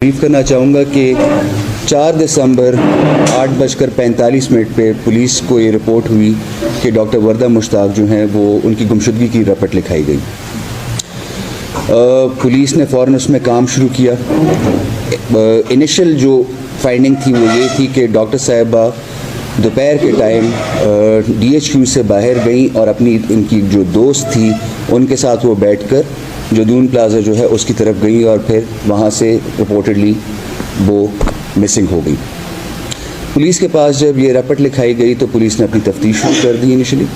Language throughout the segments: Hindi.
ब्रीफ करना चाहूँगा कि 4 दिसंबर 8:45 पे पुलिस को ये रिपोर्ट हुई कि डॉक्टर वर्दा मुश्ताक जो हैं वो उनकी गुमशुदगी की रपट लिखाई गई। पुलिस ने फ़ौरन उसमें काम शुरू किया। इनिशियल जो फाइंडिंग थी वो ये थी कि डॉक्टर साहिबा दोपहर के टाइम DHQ से बाहर गई और अपनी इनकी जो दोस्त थी उनके साथ वो बैठकर जदून प्लाजा जो है उसकी तरफ गई और फिर वहाँ से रिपोर्टेडली वो मिसिंग हो गई। पुलिस के पास जब ये रपट लिखाई गई तो पुलिस ने अपनी तफ्तीश शुरू कर दी इनिशियली,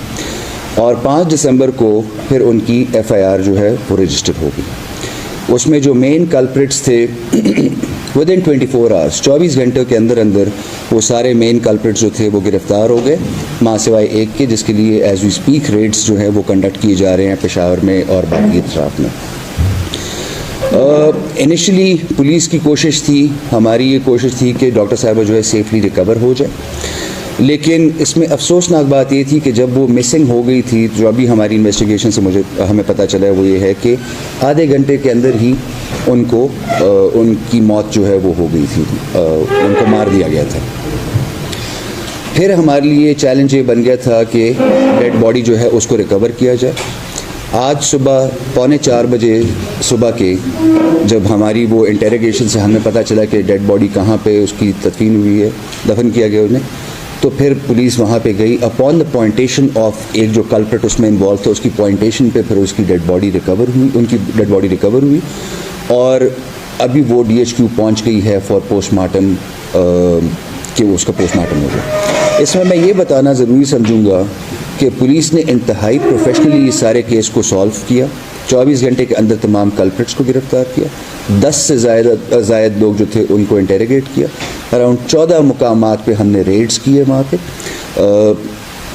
और 5 दिसंबर को फिर उनकी FIR जो है वो रजिस्टर हो गई। उसमें जो मेन कल्प्रिट्स थे विदिन 24 आवर्स 24 घंटों के अंदर अंदर वो सारे मेन कल्प्रिट्स जो थे वो गिरफ्तार हो गए, माँ सिवाय एक के, जिसके लिए एज वी स्पीक रेड्स जो है वो कंडक्ट किए जा रहे हैं पेशावर में और बाकी इतराफ़ में। इनिशियली पुलिस की कोशिश थी, हमारी ये कोशिश थी कि डॉक्टर साहिबा जो है सेफली रिकवर हो जाए, लेकिन इसमें अफसोसनाक बात ये थी कि जब वो मिसिंग हो गई थी, जो अभी हमारी इन्वेस्टिगेशन से हमें पता चला है वो ये है कि आधे घंटे के अंदर ही उनकी मौत जो है वो हो गई थी, उनको मार दिया गया था। फिर हमारे लिए चैलेंज ये बन गया था कि डेड बॉडी जो है उसको रिकवर किया जाए। आज सुबह 3:45 बजे सुबह के जब हमारी वो इंटेरोगेशन से हमें पता चला कि डेड बॉडी कहाँ पे उसकी तदफीन हुई है, दफन किया गया उन्हें, तो फिर पुलिस वहाँ पे गई। अपॉन द पॉइंटेशन ऑफ एक जो कल्प्रिट उसमें इन्वॉल्व था उसकी पॉइंटेशन पे फिर उसकी डेड बॉडी रिकवर हुई, उनकी डेड बॉडी रिकवर हुई, और अभी वो DHQ पहुँच गई है फॉर पोस्टमार्टम कि उसका पोस्टमार्टम हो गया। इसमें मैं ये बताना ज़रूरी समझूंगा कि पुलिस ने इंतहाई प्रोफेशनली इस सारे केस को सॉल्व किया। 24 घंटे के अंदर तमाम कल्प्रिट्स को गिरफ्तार किया। 10 से ज़ायद लोग जो थे उनको इंटेरोगेट किया। अराउंड 14 मुकामात पे हमने रेड्स किए वहाँ पे,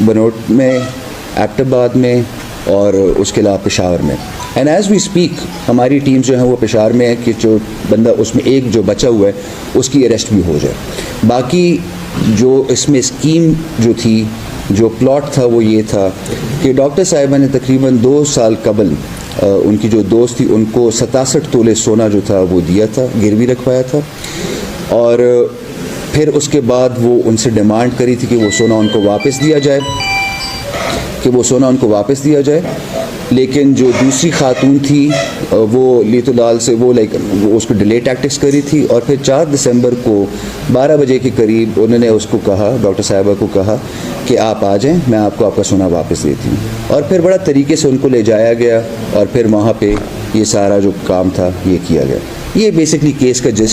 बनोट में, एबटाबाद में और उसके अलावा पेशावर में। एंड एज वी स्पीक हमारी टीम जो है वो पेशावर में है कि जो बंदा उसमें एक जो बचा हुआ है उसकी अरेस्ट भी हो जाए। बाकी जो इसमें स्कीम जो थी, जो प्लॉट था वो ये था कि डॉक्टर साहिबा ने तकरीबन 2 साल कबल उनकी जो दोस्त थी उनको 67 तोले सोना जो था वो दिया था, गिरवी रखवाया था, और फिर उसके बाद वो उनसे डिमांड करी थी कि वो सोना उनको वापस दिया जाए, लेकिन जो दूसरी खातून थी वो लीतुलाल से वो उसको डिले टैक्टिक्स करी थी, और फिर 4 दिसंबर को 12 बजे के करीब उन्होंने उसको कहा, डॉक्टर साहिबा को कहा कि आप आ जाएं, मैं आपको आपका सोना वापस देती हूँ। और फिर बड़ा तरीके से उनको ले जाया गया और फिर वहाँ पे ये सारा जो काम था ये किया गया। ये बेसिकली केस का जिस्ट